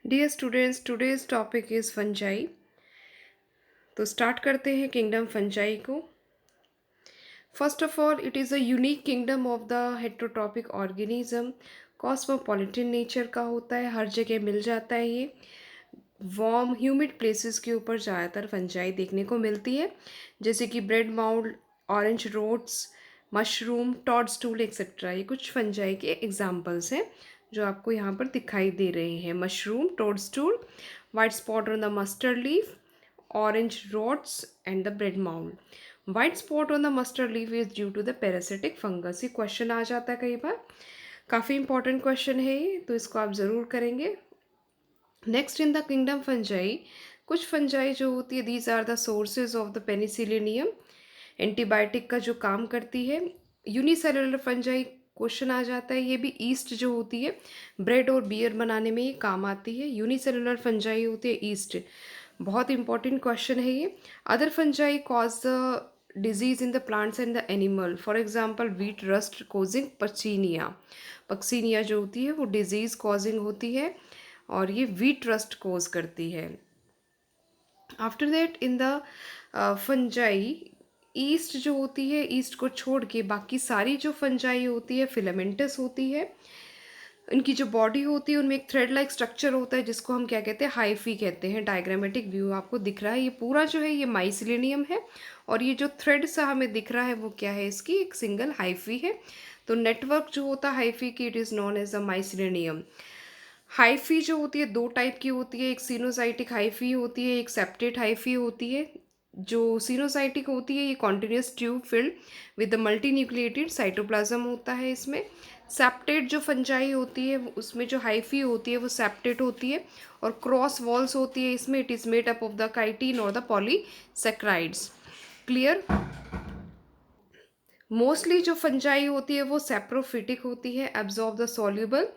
Dear students, today's topic is fungi. तो start करते हैं किंगडम फंजाई को। First of all, it is a unique kingdom of the heterotrophic organism. Cosmopolitan nature का होता है, हर जगह मिल जाता है ये। वार्म ह्यूमिड प्लेसेस के ऊपर ज़्यादातर फंजाई देखने को मिलती है, जैसे कि bread mould, orange rods, mushroom, toadstool etcetera. ये कुछ फंजाई के एग्जाम्पल्स हैं जो आपको यहाँ पर दिखाई दे रहे हैं। Mushroom, toadstool, white spot on the mustard leaf, orange rods and the bread mould. White spot on the mustard leaf is due to the parasitic fungus. ये क्वेश्चन आ जाता है कई बार, काफ़ी इंपॉर्टेंट क्वेश्चन है ये, तो इसको आप ज़रूर करेंगे। Next in the kingdom fungi, कुछ फंजाई जो होती है, these are the sources of the penicillium, antibiotic का जो काम करती है। यूनिसेलुलर फंजाई क्वेश्चन आ जाता है, ये भी ईस्ट जो होती है ब्रेड और बियर बनाने में ये काम आती है। यूनिसेलुलर फंजाई होती है ईस्ट, बहुत इंपॉर्टेंट क्वेश्चन है ये। Other fungi cause the disease in the plants and the animal, for example wheat rust causing Puccinia. Puccinia जो होती है वो डिजीज कॉजिंग होती है और ये वीट रस्ट कोज करती है। After that in the fungi, east जो होती है, ईस्ट को छोड़ के बाकी सारी जो फंजाई होती है फिलामेंटस होती है। इनकी जो बॉडी होती है उनमें एक थ्रेड लाइक स्ट्रक्चर होता है जिसको हम क्या कहते हैं, हाइफी कहते हैं। डायग्रामेटिक व्यू आपको दिख रहा है, ये पूरा जो है ये माइसिलिनियम है और ये जो थ्रेड सा हमें दिख रहा है वो क्या है, इसकी एक सिंगल हाइफी है। तो नेटवर्क जो होता है हाइफी की, it is known as the mycelium. Hyphae जो होती है दो टाइप की होती है, एक सिनोसाइटिक हाइफी होती है, एक सेप्टेट हाइफी होती है। जो सिनोसाइटिक होती है ये continuous tube filled with the multinucleated cytoplasm होता है इसमें। सेप्टेट जो फंजाई होती है उसमें जो हाइफी होती है वो सेप्टेट होती है और क्रॉस वॉल्स होती है इसमें। It is made up of the chitin और द पॉलीसेक्राइड्स। क्लियर। मोस्टली जो फंजाई होती है वो सेप्रोफिटिक होती है, absorb the soluble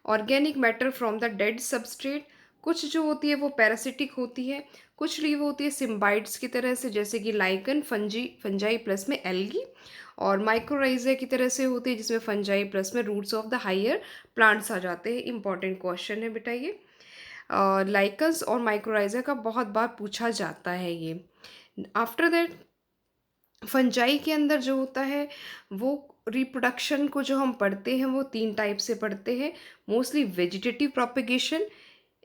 organic matter from the dead substrate. कुछ जो होती है वो पैरासिटिक होती है, कुछ लीव होती है सिम्बाइट्स की तरह से, जैसे कि लाइकन फंजाई प्लस में एल्गी, और माइक्रोराइजा की तरह से होती है जिसमें फंजाई प्लस में roots of the higher plants आ जाते हैं। इंपॉर्टेंट क्वेश्चन है बेटा ये। लाइकन्स और माइक्रोराइजा का बहुत बार पूछा जाता है ये। आफ्टर दैट, फंजाई के अंदर जो होता है वो रिप्रोडक्शन को जो हम पढ़ते हैं वो तीन टाइप से पढ़ते हैं। मोस्टली वेजिटेटिव प्रोपेगेशन,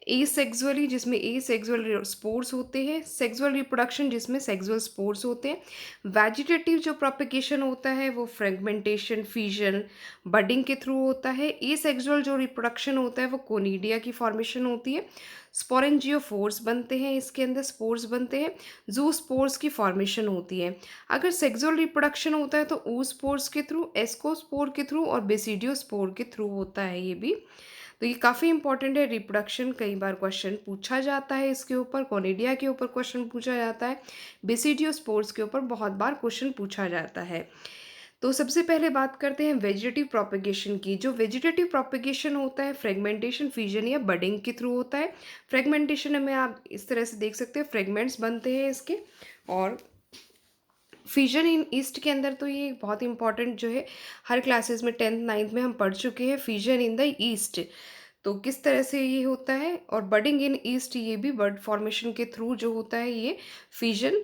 एसेक्सुअली जिसमें एसेक्सुअल स्पोर्स होते हैं, सेक्सुअल रिप्रोडक्शन जिसमें सेक्सुअल स्पोर्स होते हैं। वेजिटेटिव जो प्रोपेगेशन होता है वो फ्रेगमेंटेशन, फ्यूजन, बडिंग के थ्रू होता है। एसेक्सुअल जो रिप्रोडक्शन होता है वो कोनिडिया की फॉर्मेशन होती है। स्पोरेंजियोफोर्स बनते हैं, इसके अंदर स्पोर्स बनते हैं, जू स्पोर्स की फॉर्मेशन होती है। अगर सेक्सुअल रिप्रोडक्शन होता है तो ओ स्पोर्स के थ्रू, एस्कोस्पोर के थ्रू और बेसिडियो स्पोर के थ्रू होता है ये भी। तो ये काफ़ी इंपॉर्टेंट है रिप्रोडक्शन, कई बार क्वेश्चन पूछा जाता है इसके ऊपर। कोनिडिया के ऊपर क्वेश्चन पूछा जाता है, बेसिडियो स्पोर्स के ऊपर बहुत बार क्वेश्चन पूछा जाता है। तो सबसे पहले बात करते हैं वेजिटेटिव प्रोपेगेशन की। जो वेजिटेटिव प्रोपेगेशन होता है फ्रेगमेंटेशन, फ्यूजन या बडिंग के थ्रू होता है। फ्रेगमेंटेशन में आप इस तरह से देख सकते हैं, फ्रेगमेंट्स बनते हैं इसके। और फ्यूजन इन ईस्ट के अंदर तो ये बहुत इंपॉर्टेंट जो है, हर क्लासेस में 10th 9th में हम पढ़ चुके हैं फ्यूजन इन द ईस्ट। तो किस तरह से ये होता है, और बडिंग इन ईस्ट ये भी बर्ड फॉर्मेशन के थ्रू जो होता है ये फ्यूजन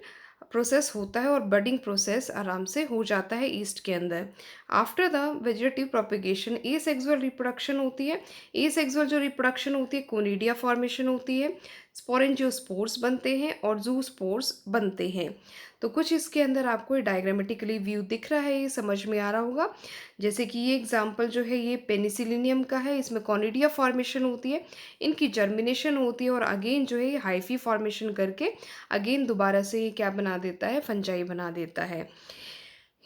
प्रोसेस होता है और बडिंग प्रोसेस आराम से हो जाता है ईस्ट के अंदर। After the vegetative propagation A sexual reproduction होती है। ए सेक्सुअल जो रिप्रोडक्शन होती है कोनिडिया फॉर्मेशन होती है, स्पोरेंजियोस्पोर्स बनते हैं और जू स्पोर्स बनते हैं। तो कुछ इसके अंदर आपको डायग्रामेटिकली व्यू दिख रहा है, ये समझ में आ रहा होगा। जैसे कि ये एग्जांपल जो है ये पेनिसिलिनियम का है, इसमें कॉनिडिया फॉर्मेशन होती है, इनकी जर्मिनेशन होती है और अगेन जो है ये हाइफी फॉर्मेशन करके अगेन दोबारा से ये क्या बना देता है, फंजाई बना देता है।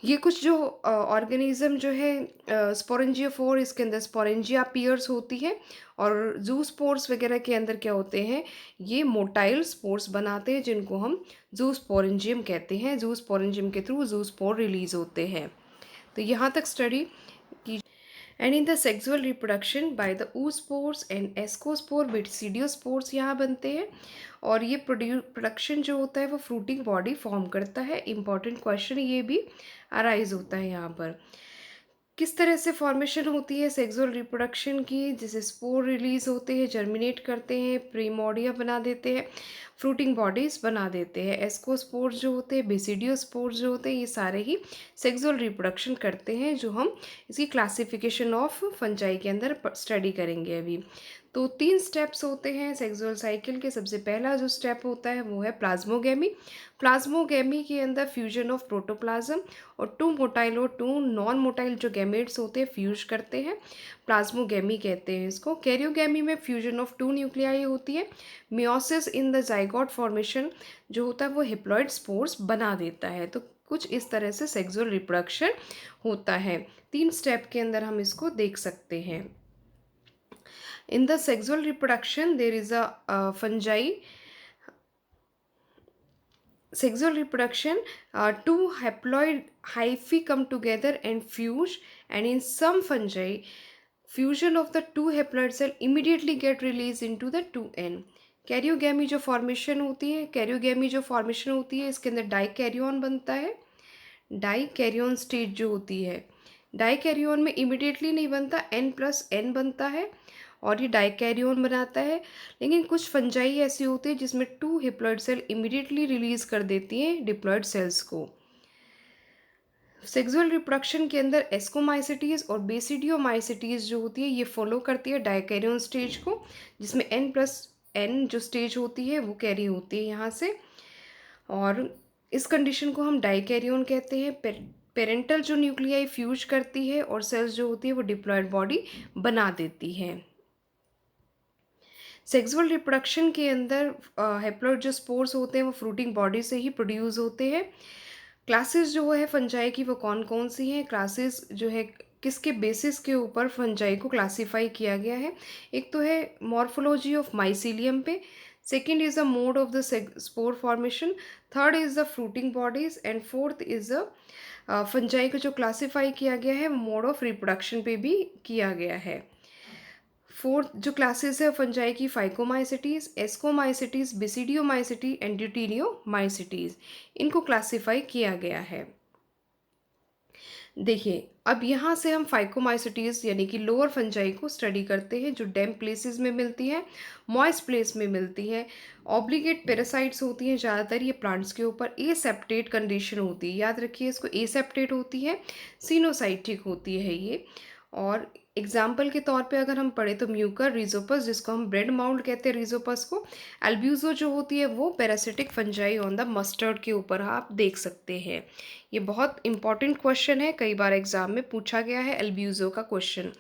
ये कुछ जो ऑर्गेनिज्म जो है स्पोरेंजियोफोर, इसके अंदर स्पोरेंजिया पियर्स होती है और जू स्पोर्स वगैरह के अंदर क्या होते हैं, ये मोटाइल स्पोर्स बनाते हैं जिनको हम जू स्पोरेंजियम कहते हैं। जू स्पोरेंजियम के थ्रू जू स्पोर रिलीज होते हैं। तो यहाँ तक स्टडी की। And in the sexual reproduction by the oospores and ascospore, basidiospores यहाँ बनते हैं और ये प्रोडक्शन जो होता है वो फ्रूटिंग बॉडी फॉर्म करता है। इंपॉर्टेंट क्वेश्चन ये भी अराइज होता है यहाँ पर। किस तरह से फॉर्मेशन होती है सेक्सुअल रिप्रोडक्शन की, जैसे स्पोर रिलीज होते हैं, जर्मिनेट करते हैं, प्रीमोर्डिया बना देते हैं, फ्रूटिंग बॉडीज बना देते हैं। एस्कोस्पोर्स जो होते हैं, बेसिडियोस्पोर्स जो होते हैं, ये सारे ही सेक्सुअल रिप्रोडक्शन करते हैं, जो हम इसकी क्लासिफिकेशन ऑफ फंजाई के अंदर स्टडी करेंगे अभी। तो 3 स्टेप्स होते हैं सेक्सुअल साइकिल के। सबसे पहला जो स्टेप होता है वो है प्लाज्मोगेमी। प्लाज्मोगेमी के अंदर फ्यूजन ऑफ प्रोटोप्लाज्म और 2 मोटाइल और 2 नॉन मोटाइल जो गैमेट्स होते हैं फ्यूज करते हैं, प्लाज्मोगेमी कहते हैं इसको। कैरियोगेमी में फ्यूजन ऑफ 2 न्यूक्लियाई होती है। Meiosis in the zygote formation जो होता है वो हिप्लॉइड स्पोर्स बना देता है। तो कुछ इस तरह से सेक्सुअल रिप्रोडक्शन होता है। 3 स्टेप के अंदर हम इसको देख सकते हैं। In the sexual reproduction, there is a fungi. Sexual reproduction, two haploid hyphae come together and fuse, and in some fungi, fusion of the two haploid cell immediately get released into the 2n. Karyogamy जो formation होती है, karyogamy जो formation होती है, इसके अंदर dikaryon बनता है। डाइकैरियन स्टेज जो होती है, डाइकैरियन में इमिडिएटली नहीं बनता, n+n बनता है और ये डाइकैरियन बनाता है। लेकिन कुछ फंजाई ऐसी होती है जिसमें 2 हिप्लॉइड सेल इमिडिएटली रिलीज कर देती हैं डिप्लॉइड सेल्स को। सेक्सुअल रिप्रोडक्शन के अंदर एस्कोमाइसिटीज और बेसिडियोमाइसिटीज जो होती है ये फॉलो करती है डाइकैरियन स्टेज को, जिसमें n+n जो स्टेज होती है वो कैरी होती है यहाँ से। और इस कंडीशन को हम डाइकैरियन कहते हैं। पेरेंटल जो न्यूक्लियाई फ्यूज करती है और सेल्स जो होती है वो डिप्लॉयड बॉडी बना देती है। सेक्सुअल रिप्रोडक्शन के अंदर हैप्लॉइड जो स्पोर्स होते हैं वो फ्रूटिंग बॉडी से ही प्रोड्यूस होते हैं। क्लासेस जो है फंजाई की वो कौन कौन सी हैं, क्लासेस जो है किसके बेसिस के ऊपर फंजाई को क्लासीफाई किया गया है। एक तो है मॉर्फोलॉजी ऑफ माइसीलियम पे, second is the mode of the spore formation, third is the fruiting bodies and fourth is the fungi को जो क्लासीफाई किया गया है वो मोड ऑफ रिप्रोडक्शन पे भी किया गया है। फोर्थ जो क्लासेस है फंजाई की, फाइकोमाइसिटीज, एस्कोमाइसिटीज, बेसिडियोमाइसिटी एंड ड्यूटीरियोमाइसिटीज, इनको क्लासीफाई किया गया है। देखिए अब यहाँ से हम फाइकोमाइसिटीज यानी कि लोअर फंजाई को स्टडी करते हैं, जो डैम्प प्लेसेस में मिलती है, मॉइस्ट प्लेस में मिलती है। ऑब्लिगेट पेरासाइट्स होती हैं ज़्यादातर ये प्लांट्स के ऊपर। एसेप्टेट कंडीशन होती है, याद रखिए इसको, एसेप्टेट होती है, सिनोसाइटिक होती है ये। और एग्जाम्पल के तौर पे अगर हम पढ़े तो म्यूकर, रिजोपस जिसको हम ब्रेड माउंड कहते हैं रिजोपस को, एल्ब्यूजो जो होती है वो parasitic fungi on the mustard के ऊपर आप देख सकते हैं। ये बहुत इंपॉर्टेंट क्वेश्चन है, कई बार एग्जाम में पूछा गया है एल्ब्यूजो का क्वेश्चन।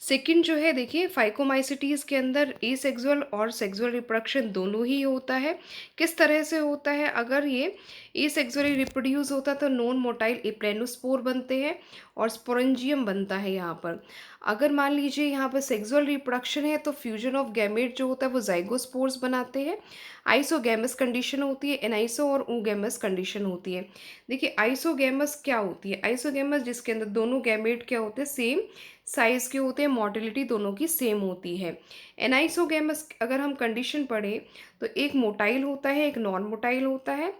सेकंड जो है देखिए फाइकोमाइसिटीज़ के अंदर एसेक्सुअल और सेक्सुअल रिप्रोडक्शन दोनों ही होता है। किस तरह से होता है, अगर ये एसेक्सुअली रिप्रोड्यूस होता है तो नॉन मोटाइल एप्लेनोस्पोर बनते हैं और स्पोरेंजियम बनता है यहाँ पर। अगर मान लीजिए यहाँ पर सेक्सुअल रिप्रोडक्शन है तो फ्यूजन ऑफ गैमेट जो होता है वो जाइगोस्पोर्स बनाते हैं। आइसोगैमस कंडीशन होती है, एनाइसो और ऊगैमस कंडीशन होती है। देखिए आइसोगैमस क्या होती है, आइसोगैमस जिसके अंदर दोनों गैमेट क्या होते हैं, सेम साइज़ के होते हैं, मोटिलिटी दोनों की सेम होती है। एनाइसोगैमस अगर हम कंडीशन पढ़ें तो एक मोटाइल होता है, एक नॉन मोटाइल होता है,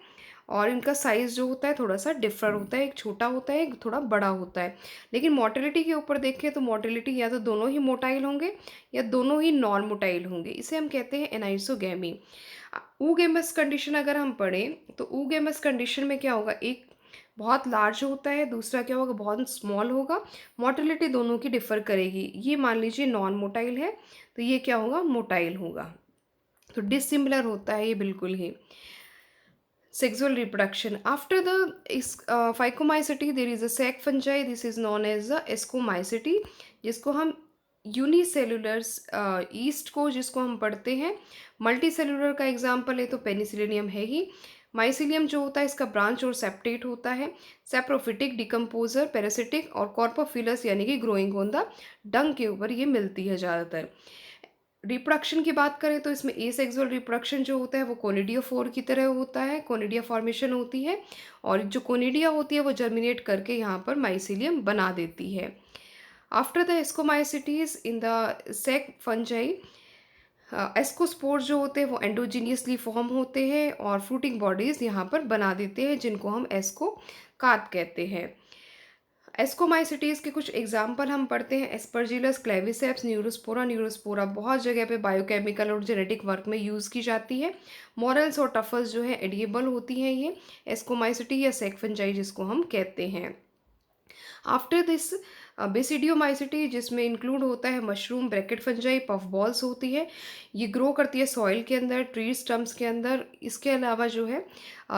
और इनका साइज़ जो होता है थोड़ा सा डिफर होता है, एक छोटा होता है, एक थोड़ा बड़ा होता है। लेकिन मोटिलिटी के ऊपर देखें तो मोटिलिटी या तो दोनों ही मोटाइल होंगे या दोनों ही नॉन मोटाइल होंगे, इसे हम कहते हैं एनाइसोगैमी। ऊगेमस कंडीशन अगर हम पढ़ें तो ऊगेमस कंडीशन में क्या होगा, एक बहुत लार्ज होता है, दूसरा क्या होगा बहुत स्मॉल होगा, मोटिलिटी दोनों की डिफर करेगी। ये मान लीजिए नॉन मोटाइल है तो ये क्या होगा, मोटाइल होगा। तो डिसिमिलर होता है ये बिल्कुल ही। Sexual reproduction after the phycomycete there is a sac fungi, this is known as the ascomycete, जिसको हम यूनिसेलुलर ईस्ट को जिसको हम पढ़ते हैं। मल्टी सेलुलर का एग्जाम्पल है तो पेनिसिलियम है ही। माइसिलियम जो होता है इसका ब्रांच और सेप्टेट होता है। सेप्रोफिटिक, डिकम्पोजर, पैरासिटिक और कॉर्पोफिलस यानी कि ग्रोइंग ऑन द डंग के ऊपर ये मिलती है ज़्यादातर। रिप्रोडक्शन की बात करें तो इसमें एसेक्सुअल रिप्रोडक्शन जो होता है वो कोनिडियोफोर की तरह होता है, कोनिडिया फॉर्मेशन होती है, और जो कोनिडिया होती है वो जर्मिनेट करके यहाँ पर माइसिलियम बना देती है। After the ascomycetes in the sake fungi, ascospores जो होते हैं वो एंडोजीनियसली फॉर्म होते हैं और फ्रूटिंग बॉडीज यहाँ पर बना देते हैं जिनको हम एस्को कार्प कहते हैं। एस्कोमाइसिटीज़ के कुछ एग्जाम्पल हम पढ़ते हैं। Aspergillus, Claviceps, Neurospora. न्यूरोस्पोरा बहुत जगह पे बायोकेमिकल और जेनेटिक वर्क में यूज़ की जाती है। मॉरल्स और टफल्स जो है एडिएबल होती हैं ये। एस्कोमाइसिटी या सेक फंजाई जिसको हम कहते हैं। आफ्टर दिस बेसिडियोमाइसिटी जिसमें इंक्लूड होता है mushroom, bracket fungi, puff balls होती है। ये ग्रो करती है सॉइल के अंदर, ट्री स्टम्प्स के अंदर। इसके अलावा जो है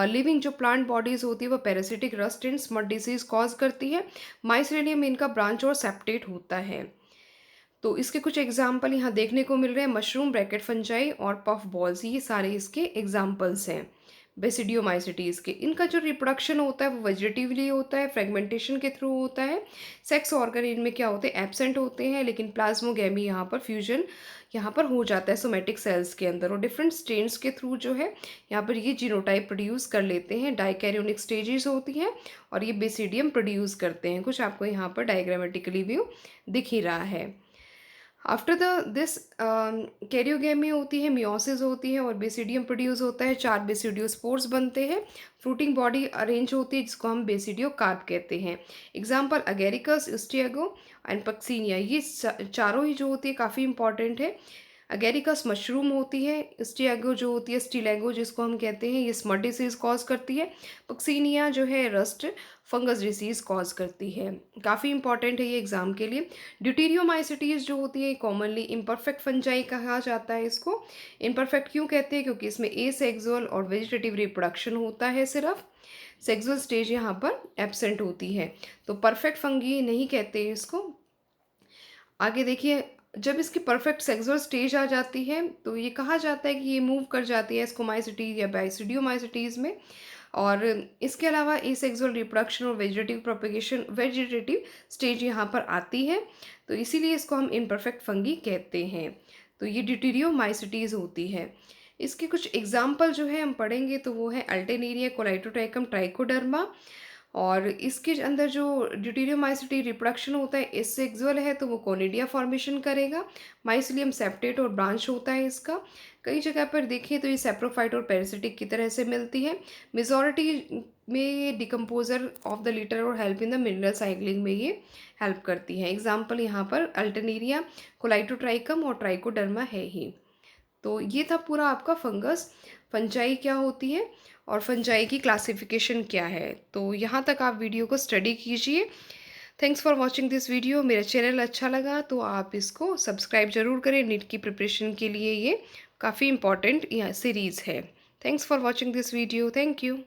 लिविंग जो प्लांट बॉडीज़ होती है वो parasitic rust and smut disease cause करती है। माइसेलियम इनका ब्रांच और सेप्टेट होता है। तो इसके कुछ एग्जाम्पल यहाँ देखने को मिल रहे हैं, मशरूम, ब्रैकेट फंजाई और पफ बॉल्स, ये सारे इसके एग्जाम्पल्स हैं बेसिडियोमाइसिटीज़ के। इनका जो रिप्रोडक्शन होता है वो वेजिटेटिवली होता है, फ्रेगमेंटेशन के थ्रू होता है। सेक्स ऑर्गन इनमें क्या होते हैं, एब्सेंट होते हैं, लेकिन प्लाज्मोगैमी यहाँ पर फ्यूजन यहाँ पर हो जाता है सोमेटिक सेल्स के अंदर, और डिफरेंट स्टेन्स के थ्रू जो है यहाँ पर ये जीनोटाइप प्रोड्यूस कर लेते हैं। डाइकैरियोनिक स्टेजेस होती हैं और ये बेसिडियम प्रोड्यूस करते हैं। कुछ आपको यहाँ पर डायग्रामेटिकली व्यू दिख ही रहा है। आफ्टर दिस कैरियोगेमी होती है, मियोसिस होती है और बेसिडियम प्रोड्यूस होता है। 4 बेसिडियोस्पोर्स बनते हैं। फ्रूटिंग बॉडी अरेंज होती है जिसको हम बेसिडियो कार्प कहते हैं। एग्जाम्पल अगेरिकस, स्टियागो एंड पक्सीनिया, ये चारों ही जो होती है काफ़ी इंपॉर्टेंट है। अगेरिकस मशरूम होती है, स्टियागो जो होती है, स्टिलेगो जिसको हम कहते हैं, ये स्मट डिसीज कॉज करती है। पक्सीनिया जो है रस्ट फंगस डिसीज कॉज करती है। काफ़ी इंपॉर्टेंट है ये एग्जाम के लिए। ड्यूटीरियोमाइसिटीज जो होती है कॉमनली इम्परफेक्ट फंजाई कहा जाता है इसको। इम्परफेक्ट क्यों कहते हैं, क्योंकि इसमें एसेक्सुअल और वेजिटेटिव रिप्रोडक्शन होता है, सिर्फ सेक्सुअल स्टेज यहाँ पर एब्सेंट होती है। तो परफेक्ट फंगी नहीं कहते इसको। आगे देखिए, जब इसकी परफेक्ट सेक्सुअल स्टेज आ जाती है तो ये कहा जाता है कि ये मूव कर जाती है एस्कोमाइसिटीज या बाइसिडियोमाइसिटीज में। और इसके अलावा एसेक्सुअल रिप्रोडक्शन और वेजिटेटिव स्टेज यहाँ पर आती है, तो इसीलिए इसको हम इम्परफेक्ट फंगी कहते हैं। तो ये ड्यूटीरियोमाइसिटीज होती है। इसके कुछ एग्जाम्पल जो है हम पढ़ेंगे तो वो है अल्टेनेरिया, कोलाइटोट्राइकम, ट्राइकोडर्मा। और इसके अंदर जो ड्यूटीरियोमाइसिटी रिप्रोडक्शन होता है, एसेक्सुअल है तो वो कोनिडिया फॉर्मेशन करेगा। माइसिलियम सेप्टेट और ब्रांच होता है इसका। कई जगह पर देखें तो ये सेप्रोफाइट और पैरासिटिक की तरह से मिलती है। मेजॉरिटी में ये डिकम्पोजर ऑफ द लिटर और help in the mineral cycling में ये हेल्प करती है। एग्जाम्पल यहाँ पर अल्टरनेरिया, कोलाइटोट्राइकम और ट्राइकोडर्मा है ही। तो ये था पूरा आपका फंगस, फंजाई क्या होती है और फंजाई की क्लासिफिकेशन क्या है। तो यहाँ तक आप वीडियो को स्टडी कीजिए। Thanks for watching this video. मेरा चैनल अच्छा लगा तो आप इसको सब्सक्राइब ज़रूर करें। नीट की प्रिपरेशन के लिए ये काफ़ी इंपॉर्टेंट सीरीज़ है। Thanks for watching this video. Thank you.